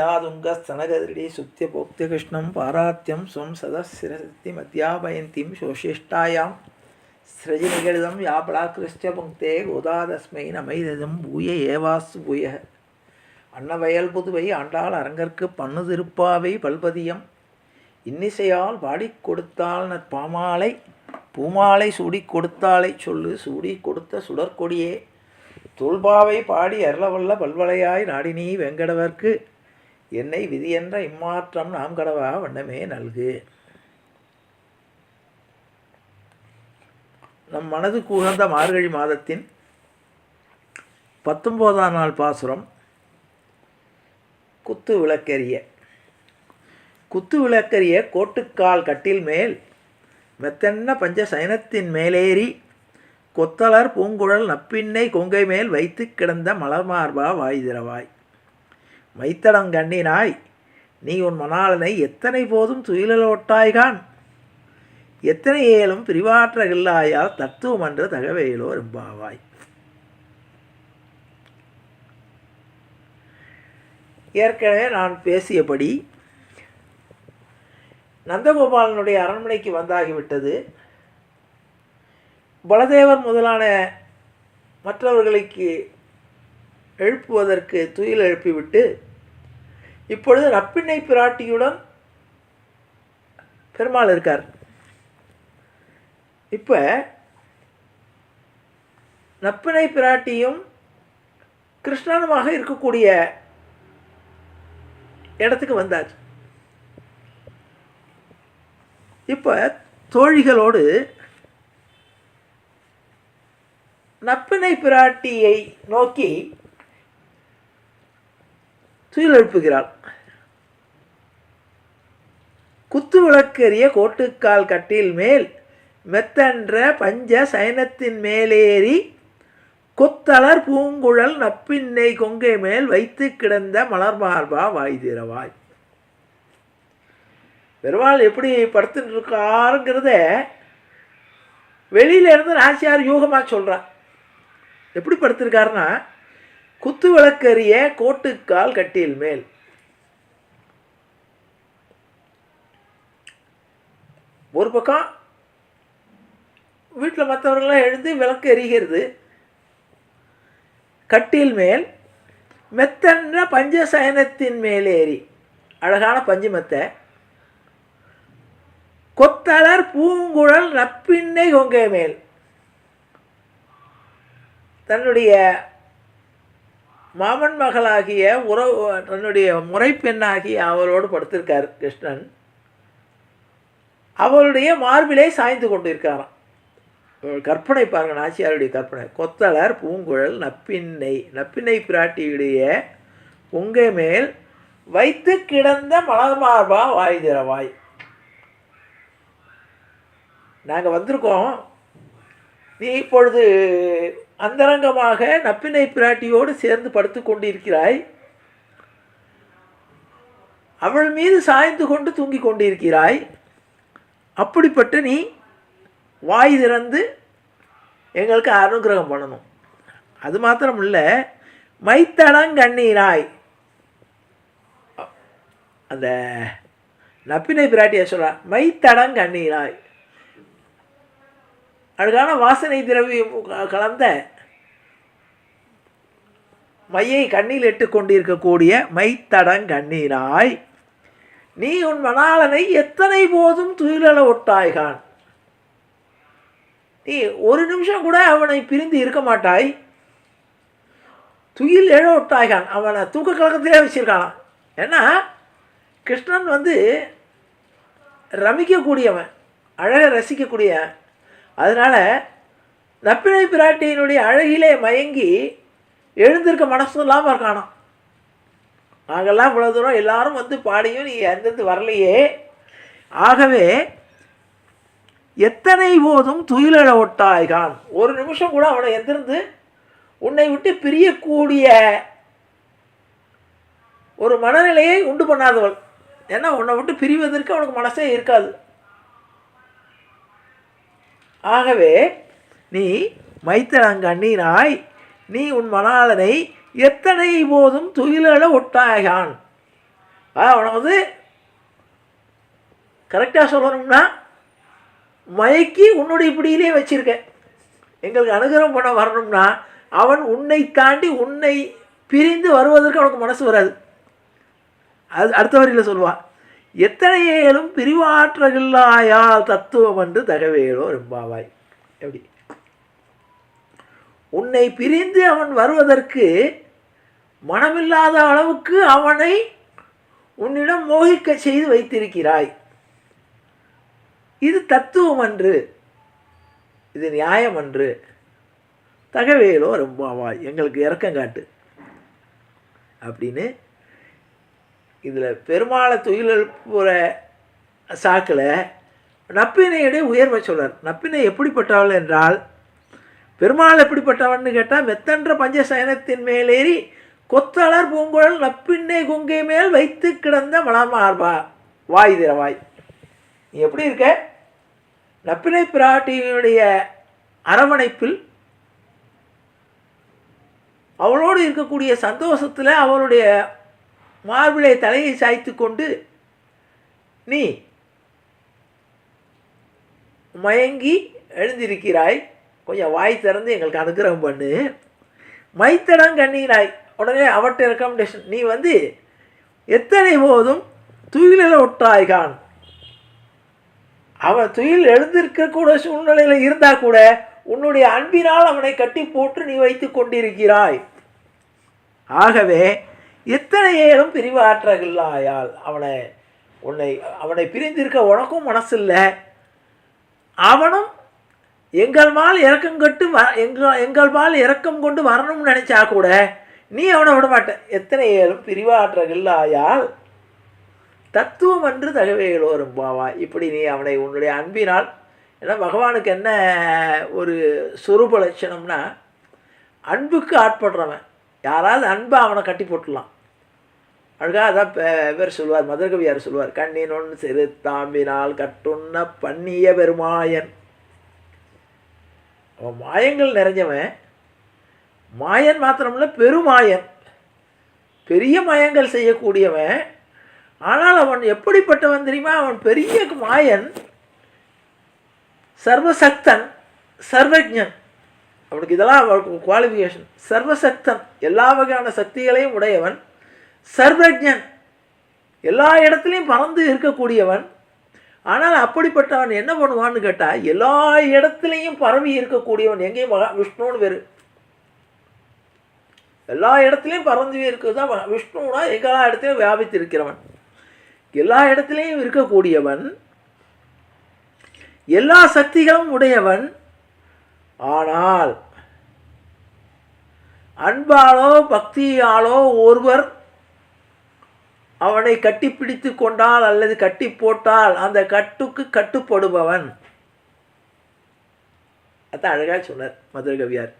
நீலாதுங்கஸ்தனகதிரி சுத்திய போக்திய கிருஷ்ணம் பாராத்தியம் ஸ்வம் சதசிரசக்தி மத்தியாபயந்திம் சோஷிஷ்டாயாம் ஸ்ரஜிநிகழிதம் யாபலாக்கிருஷ்ட புங்கே கோதாதஸ்மை நமைதம் பூய ஏவாசு பூய அன்னவயல் புதுவை ஆண்டாள் அரங்கற்கு பண்ணு திருப்பாவை பல்பதியம் இன்னிசையால் பாடிக் கொடுத்தாள் நற்பாமாலை பூமாலை சூடிக் கொடுத்தாளை சொல்லு சூடி கொடுத்த சுடற்கொடியே தொல்பாவை பாடி அருளவல்ல பல்வளையாய் நாடினீ வெங்கடவர்க்கு என்னை விதியென்ற இம்மாற்றம் நாம் கடவா வண்ணமே நல்கு. நம் மனதுக்கு உகந்த மார்கழி மாதத்தின் 19ஆம் நாள் பாசுரம். குத்து விளக்கெரிய குத்து விளக்கெரிய கோட்டுக்கால் கட்டில் மேல் மெத்தென்ன பஞ்ச சயனத்தின் மேலேறி கொத்தலர் பூங்குழல் நப்பின்னை கொங்கை மேல் வைத்து கிடந்த மலர்மார்பா வாய்திரவாய் மைத்தடங்கண்ணினாய் நீ உன் மணாளனை எத்தனை போதும் துயிலோட்டாய்கான் எத்தனை ஏலும் பிரிவாற்றகில்லாயால் தத்துவமன்று தகவேலோ ரெம்பாவாய். ஏற்கனவே நான் பேசியபடி நந்தகோபாலனுடைய அரண்மனைக்கு வந்தாகிவிட்டது. பலதேவர் முதலான மற்றவர்களுக்கு எழுப்புவதற்கு துயில் எழுப்பிவிட்டு இப்பொழுது நப்பிண்ணை பிராட்டியுடன் பெருமாள் இருக்கார். இப்போ நப்பிண்ணை பிராட்டியும் கிருஷ்ணனுமாக இருக்கக்கூடிய இடத்துக்கு வந்தார். இப்போ தோழிகளோடு நப்பினை பிராட்டியை நோக்கி துயில் எழுப்புகிறாள். குத்து விளக்கெரிய கோட்டுக்கால் கட்டில் மேல் மெத்தென்ற பஞ்ச சயனத்தின் மேலேறி கொத்தலர் பூங்குழல் நப்பின்னை கொங்கை மேல் வைத்து கிடந்த மலர்மார்பா வாய்திரவாய். பெருமாள் எப்படி படுத்துட்டு இருக்காருங்கிறத வெளியிலேருந்து நாச்சியார் யூகமாக சொல்கிறார். எப்படி படுத்திருக்காருன்னா, குத்து விளக்கெரிய கோட்டுக்கால் கட்டில் மேல். ஒரு பக்கம் வீட்டில் மற்றவர்களாம் எழுந்து விளக்கு எரிகிறது. கட்டில் மேல் மெத்தென்ற பஞ்சசயனத்தின் மேலேறி, அழகான பஞ்சு மெத்தை, கொத்தலர் பூங்குழல் நப்பின்னை கொங்கை மேல், தன்னுடைய மாமன் மகளாகிய தன்னுடைய முறைப்பெண்ணாகிய அவளோடு படுத்திருக்கார் கிருஷ்ணன். அவளுடைய மார்பிலே சாய்ந்து கொண்டிருக்காராம். கற்பனை பாருங்கள், நாச்சியாருடைய கற்பனை. கொத்தலர் பூங்குழல் நப்பின்னை பிராட்டியுடைய கொங்கை மேல் வைத்து கிடந்த மலர்மார்பா வாய்திரவாய். நாங்கள் வந்திருக்கோம், நீ இப்பொழுது அந்தரங்கமாக நப்பினை பிராட்டியோடு சேர்ந்து படுத்து கொண்டிருக்கிறாய். அவள் மீது சாய்ந்து கொண்டு தூங்கி கொண்டிருக்கிறாய். அப்படிப்பட்ட நீ வாய் திறந்து எங்களுக்கு அனுகிரகம் பண்ணணும். அது மாத்திரம் இல்லை, மைத்தடங்கண்ணீராய். அந்த நப்பினை பிராட்டியை சொல்கிறார், மைத்தடங்கண்ணீராய். அழகான வாசனை திரவியம் கலந்த மையை கண்ணில் இட்டு கொண்டிருக்கக்கூடிய மைத்தடங்கண்ணீராய் நீ உன் மணாளனை எத்தனை போதும் துயிலெழ ஒட்டாய்கான். நீ ஒரு நிமிஷம் கூட அவனை பிரிந்து இருக்க மாட்டாய். துயில் எழ ஒட்டாய்கான். அவனை தூக்க கலக்கத்திலே வச்சிருக்கானான். ஏன்னா கிருஷ்ணன் ரமிக்கக்கூடியவன், அழகை ரசிக்கக்கூடியவன். அதனால் நப்பினை பிராட்டியினுடைய அழகிலே மயங்கி எழுந்திருக்க மனசு இல்லாமல் இருக்கானோ. நாங்கள்லாம் இவ்வளோ தூரம் எல்லாரும் பாடியும் நீ எந்தெந்து வரலையே. ஆகவே எத்தனை போதும் துயிலெழ ஒட்டாய்கான். ஒரு நிமிஷம் கூட அவனை எந்திருந்து உன்னை விட்டு பிரியக்கூடிய ஒரு மனநிலையை உண்டு பண்ணாதவள். ஏன்னா உன்னை விட்டு பிரிவதற்கு அவனுக்கு மனசே இருக்காது. ஆகவே நீ மைத்தடங்கண்ணீராய் நீ உன் மணாளனை எத்தனை போதும் துயிலெழ ஒட்டாயான். அவனை வந்து கரெக்டாக சொல்லணும்னா மயக்கி உன்னுடைய பிடியிலே வச்சிருக்க. எங்களுக்கு அனுகிரகம் பண்ண வரணும்னா அவன் உன்னை தாண்டி உன்னை பிரிந்து வருவதற்கு அவனுக்கு மனசு வராது. அது அடுத்த வரியில் சொல்லுவான், எத்தனையேலும் பிரிவாற்றகில்லாயால் தத்துவம் என்று தகவேலோ ரெம்பாவாய். எப்படி உன்னை பிரிந்து அவன் வருவதற்கு மனமில்லாத அளவுக்கு அவனை உன்னிடம் மோகிக்க செய்து வைத்திருக்கிறாய். இது தத்துவம் அன்று, இது நியாயம் அன்று. தகவேலோ ரெம்பாவாய், எங்களுக்கு இரக்கம் காட்டு அப்படின்னு இதில் பெருமாளை துயிலெழுப்புற சாக்கில் நப்பினையுடைய உயர்வை சொல்கிறார். நப்பினை எப்படிப்பட்டவள் என்றால், பெருமாள் எப்படிப்பட்டவன்னு கேட்டால், மெத்தன்ற பஞ்சசயனத்தின் மேலேறி கொத்தளர் பூங்குழல் நப்பின்னை குங்கை மேல் வைத்து கிடந்த மலமார்பா வாய் திறவாய். நீ எப்படி இருக்க? நப்பினை பிராட்டியுடைய அரவணைப்பில் அவளோடு இருக்கக்கூடிய சந்தோஷத்தில் அவளுடைய மார்பிலை தலையை சாய்த்து கொண்டு நீ மயங்கி எழுந்திருக்கிறாய். கொஞ்சம் வாய் திறந்து எங்களுக்கு அனுகிரகம் பண்ணு. மைத்தடம் கண்ணீராய். உடனே அவட்ட ரெக்கமெண்டேஷன், நீ வந்து எத்தனை போதும் துயிலில் ஒட்டாய்கான். அவன் துயில் எழுந்திருக்கக்கூட சூழ்நிலையில் இருந்தால் கூட உன்னுடைய அன்பினால் அவனை கட்டி போட்டு நீ வைத்து கொண்டிருக்கிறாய். ஆகவே எத்தனை ஏழும் பிரிவாற்றகில்லாயால் அவனை பிரிந்திருக்க உனக்கும் மனசு இல்லை. அவனும் எங்கள் மேல் இரக்கம் கட்டு எங்கள் மேல் இரக்கம் கொண்டு வரணும்னு நினச்சா கூட நீ அவனை விட மாட்ட. எத்தனை ஏழும் பிரிவாற்றகில்லாயால் தத்துவம் என்று தகவேலோ ரெம்பாவா. இப்படி நீ அவனை உன்னுடைய அன்பினால், ஏன்னா பகவானுக்கு என்ன ஒரு சொரூப லட்சணம்னா, அன்புக்கு ஆட்படுறவன். யாராவது அன்பை அவனை கட்டி போட்டுடலாம். அதுக்காக அதான் பேர் சொல்லுவார், மதுரகவியார் சொல்லுவார், கண்ணினொன் சிறு தாம்பினால் கட்டுண்ண பண்ணிய பெருமாயன். அவன் மாயங்கள் நிறைஞ்சவன். மாயன் மாத்திரமில்ல, பெருமாயன், பெரிய மாயங்கள் செய்யக்கூடியவன். ஆனால் அவன் எப்படிப்பட்டவன் தெரியுமா? அவன் பெரிய மாயன், சர்வசக்தன், சர்வஜன். அவனுக்கு இதெல்லாம் அவனுக்கு குவாலிஃபிகேஷன். சர்வசக்தன், எல்லா வகையான சக்திகளையும் உடையவன். சர்வஜன், எல்லா இடத்துலையும் பறந்து இருக்கக்கூடியவன். ஆனால் அப்படிப்பட்டவன் என்ன பண்ணுவான்னு கேட்டால், எல்லா இடத்துலையும் பரவி இருக்கக்கூடியவன். எங்கேயும் விஷ்ணுன்னு பேர். எல்லா இடத்துலையும் பறந்து இருக்கிறது தான் விஷ்ணுனா. எல்லா இடத்துலையும் வியாபித்து இருக்கிறவன், எல்லா இடத்துலையும் இருக்கக்கூடியவன், எல்லா சக்திகளும் உடையவன். ஆனால் அன்பாலோ பக்தியாலோ ஒருவர் அவனை கட்டிப்பிடித்து கொண்டால் அல்லது கட்டி போட்டால் அந்த கட்டுக்கு கட்டுப்படுபவன். அதான் அழகாக சொன்னார் மதுரகவியார்.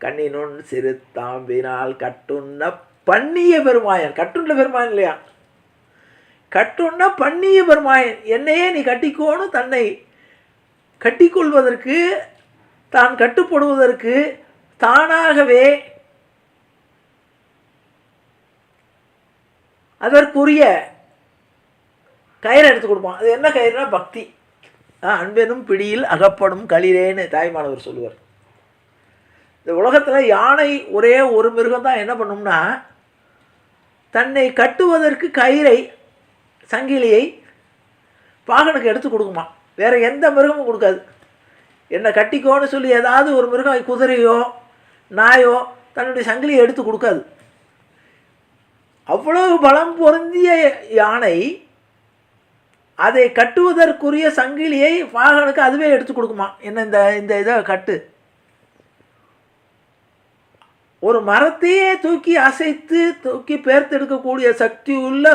கண்ணினொன் சிறு தாம்பினால் கட்டுண்ண பண்ணிய பெருமாயன். கட்டுண்ட பெருமாயன் இல்லையா, கட்டுண்ண பண்ணிய பெருமாயன். என்னையே நீ கட்டிக்கோன்னு தன்னை கட்டிக்கொள்வதற்கு, தான் கட்டுப்படுவதற்கு தானாகவே அதற்குரிய கயிறை எடுத்து கொடுப்பான். அது என்ன கயிறுனா பக்தி. அன்பெனும் பிடியில் அகப்படும் களிரேன்னு தாய்மானவர் சொல்லுவார். இந்த உலகத்தில் யானை ஒரே ஒரு மிருகம் தான் என்ன பண்ணும்னா, தன்னை கட்டுவதற்கு கயிறை, சங்கிலியை பாகனுக்கு எடுத்து கொடுக்குமா. வேறு எந்த மிருகமும் கொடுக்காது. என்னை கட்டிக்கோன்னு சொல்லி ஏதாவது ஒரு மிருகம், குதிரையோ நாயோ, தன்னுடைய சங்கிலியை எடுத்து கொடுக்காது. அவ்வளவு பலம் பொருந்திய யானை அதை கட்டுவதற்குரிய சங்கிலியை பாகனுக்கு அதுவே எடுத்து கொடுக்குமா. என்ன இந்த இதை கட்டு. ஒரு மரத்தையே தூக்கி அசைத்து தூக்கி பேர்த்தெடுக்கக்கூடிய சக்தி உள்ள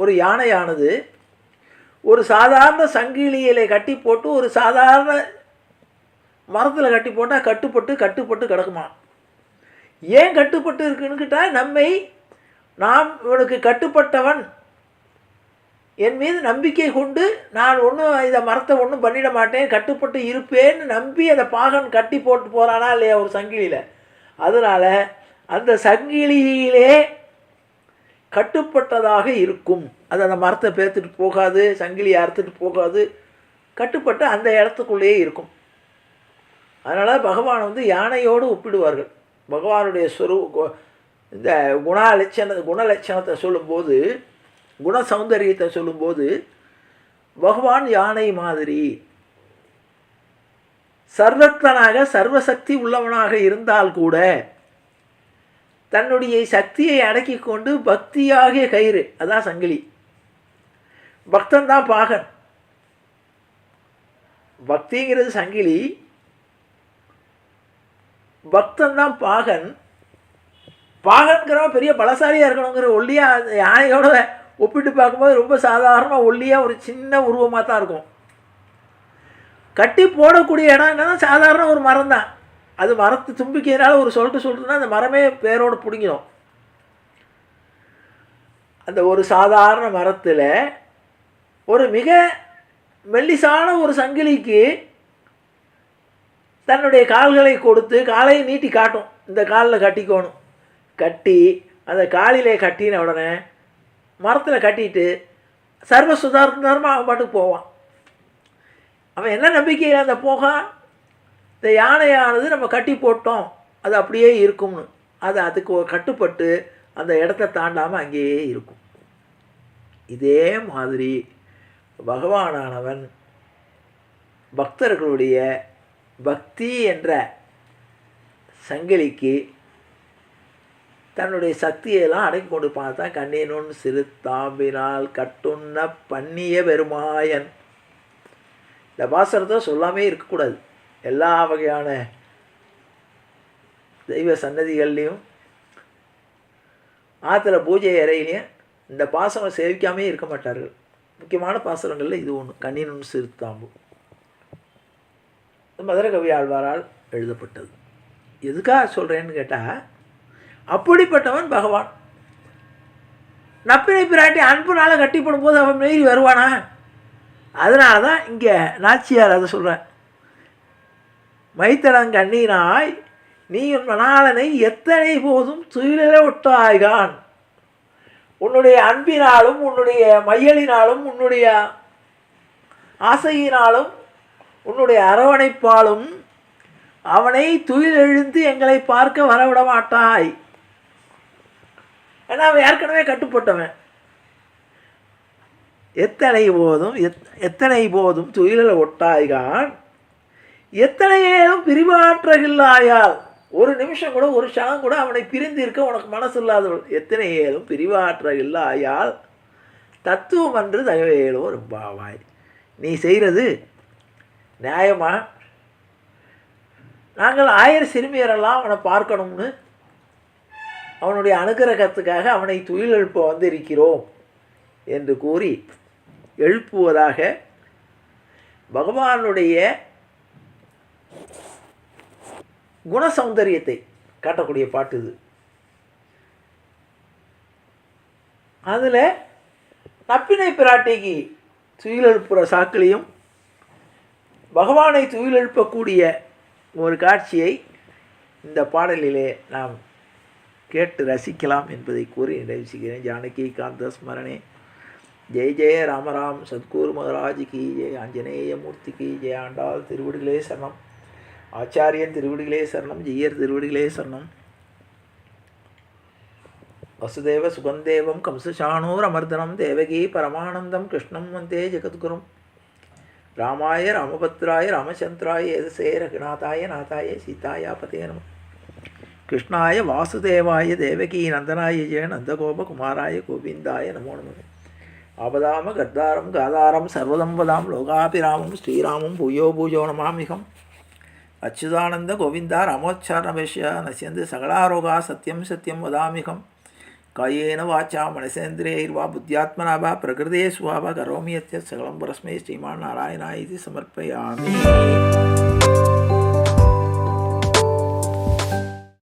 ஒரு யானையானது ஒரு சாதாரண சங்கிலியிலே கட்டி போட்டு ஒரு சாதாரண மரத்தில் கட்டி போட்டால் கட்டுப்பட்டு கிடக்குமா. ஏன் கட்டுப்பட்டு இருக்குன்னு கேட்டால், நாம் இவனுக்கு கட்டுப்பட்டவன், என் மீது நம்பிக்கை கொண்டு நான் இதை மரத்தை ஒன்றும் பண்ணிட மாட்டேன், கட்டுப்பட்டு இருப்பேன்னு நம்பி அந்த பாகன் கட்டி போட்டு போகிறானா இல்லையா ஒரு சங்கிலியில். அதனால் அந்த சங்கிலியிலே கட்டுப்பட்டதாக இருக்கும். அது அந்த மரத்தை பேர்த்துட்டு போகாது, சங்கிலியை அறுத்துட்டு போகாது, கட்டுப்பட்டு அந்த இடத்துக்குள்ளேயே இருக்கும். அதனால் பகவான் வந்து யானையோடு ஒப்பிடுவார்கள். பகவானுடைய இந்த குணலட்சணத்தை சொல்லும்போது, குண சௌந்தரியத்தை சொல்லும்போது பகவான் யானை மாதிரி சர்வத்தனாக சர்வசக்தி உள்ளவனாக இருந்தால் கூட தன்னுடைய சக்தியை அடக்கி கொண்டு பக்தியாகிய கயிறு, அதான் சங்கிலி. பக்தன் தான் பாகன். பக்திங்கிறது சங்கிலி, பக்தன் தான் பாகன். பாகன்கிறவன் பெரிய பலசாலியாக இருக்கணுங்கிற ஒல்லியாக யானையோட ஒப்பிட்டு பார்க்கும்போது ரொம்ப சாதாரணமாக ஒல்லியாக ஒரு சின்ன உருவமாக தான் இருக்கும். கட்டி போடக்கூடிய இடம் என்னன்னா சாதாரண ஒரு மரம் தான். அது மரத்து தும்பிக்கையினால் ஒரு சொல்லிட்டுனா அந்த மரமே பேரோடு பிடிங்கிடும். அந்த ஒரு சாதாரண மரத்தில் ஒரு மிக மெல்லிசான ஒரு சங்கிலிக்கு தன்னுடைய கால்களை கொடுத்து காலை நீட்டி காட்டும், இந்த காலில் கட்டிக்கணும். கட்டி அந்த காலிலே கட்டின உடனே மரத்தில் கட்டிட்டு சர்வ சுதாரணமாக அவன் பாட்டுக்கு போவான். அவன் என்ன நம்பிக்கையில் அந்த இந்த யானையானது நம்ம கட்டி போட்டோம் அது அப்படியே இருக்கும்னு, அது அதுக்கு கட்டுப்பட்டு அந்த இடத்த தாண்டாமல் அங்கேயே இருக்கும். இதே மாதிரி பகவானானவன் பக்தர்களுடைய பக்தி என்ற சங்கிலிக்கு தன்னுடைய சக்தியெல்லாம் அடக்கி கொண்டு பார்த்தா கண்ணினுன் சிறு தாம்பினால் கட்டுண்ண பண்ணிய பெருமாயன். இந்த பாசனத்தை சொல்லாமே இருக்கக்கூடாது. எல்லா வகையான தெய்வ சன்னதிகள்லேயும் ஆற்றுல பூஜை அறையிலையும் இந்த பாசனம் சேவிக்காமே இருக்க மாட்டார்கள். முக்கியமான பாசனங்களில் இது ஒன்று, கண்ணினுன் சிறுத்தாம்பு. மதுரை கவி ஆழ்வாரால் எழுதப்பட்டது. எதுக்காக சொல்கிறேன்னு கேட்டால், அப்படிப்பட்டவன் பகவான். நப்பினை பிராட்டி அன்புனால் கட்டிப்படும் போது அவன் மீறி வருவானா? அதனால தான் இங்கே நாச்சியார் அதை சொல்கிறேன். மைத்தடங்கண்ணீனாய் நீ உன் மணாளனை எத்தனை போதும் துயில ஒட்டாய்கான். உன்னுடைய அன்பினாலும் உன்னுடைய மையலினாலும் உன்னுடைய ஆசையினாலும் உன்னுடைய அரவணைப்பாலும் அவனை துயில் எழுந்து எங்களை பார்க்க வரவிட மாட்டாய். ஏன்னா அவன் ஏற்கனவே கட்டுப்பட்டவன். எத்தனை போதும் துயில ஒட்டாய்கான் எத்தனையேனும் பிரிவாற்றகில்லாயால். ஒரு நிமிஷம் கூட ஒரு க்ஷணம் கூட அவனை பிரிந்து இருக்க உனக்கு மனசு இல்லாதவள். எத்தனையேனும் பிரிவாற்றகில்லாயால் தத்துவம் அன்று தகவேலோ ரொம்பாவாய். நீ செய்கிறது நியாயமா? நாங்கள் 1000 சிறுமியரெல்லாம் அவனை பார்க்கணும்னு அவனுடைய அனுகிரகத்துக்காக அவனை துயில் எழுப்ப வந்திருக்கிறோம் என்று கூறி எழுப்புவதாக பகவானுடைய குணசௌந்தரியத்தை காட்டக்கூடிய பாட்டு இது. அதில் நப்பினை பிராட்டிக்கு துயில் எழுப்புகிற சாக்கிலையும் பகவானை துயில் எழுப்பக்கூடிய ஒரு காட்சியை இந்த பாடலிலே நாம் கேட்டு ரசிக்கலாம் என்பதை கூறி நிறைவு செய்கிறேன். ஜானகி காந்த ஸ்மரணே. ஜெய ஜெய ராமராம் சத்குரு மகராஜ் கி ஜெய. ஆஞ்சநேய மூர்த்தி கி ஜெய. ஆண்டாள் திருவடிகளே சரணம். ஆச்சாரியன் திருவடிகளே சரணம். ஜெய்யர் திருவடிகளே சரணம். வசுதேவ சுகந்தேவம் கம்சசாணூர் அமர்தனம் தேவகி பரமானந்தம் கிருஷ்ணம் வந்தே ஜெகத்குரும். ராமாய ராமபத்ராய ராமச்சந்திராய ஏதசே ரகுநாதாய நாதாய சீதாயா பதே நம. கிருஷ்ணாய வாசுதேவாய தேவகி நந்தனாய ஜெய நந்தகோபகுமாராய கோவிந்தாய நமோ நம. ஆபதாம கர்தாரம் காதாரம் சர்வதம் வதாம் லோகாபிராமம் ஸ்ரீராமம் பூயோ பூஜோ நமாமிகம். அச்சுதானந்த கோவிந்தா ராமோச்சாரணபேஷ்ய நசியந்து சகலாரோகா சத்யம் சத்யம் வதாமிகம். காயேன வாச்சா மனசேந்திரியைர்வா புத்தியாத்மனா வா பிரகிருதே சுவாவா கரோமி யத்யத் சகலம் பரஸ்மை ஸ்ரீமான் நாராயணாய இதி சமர்ப்பயாமி.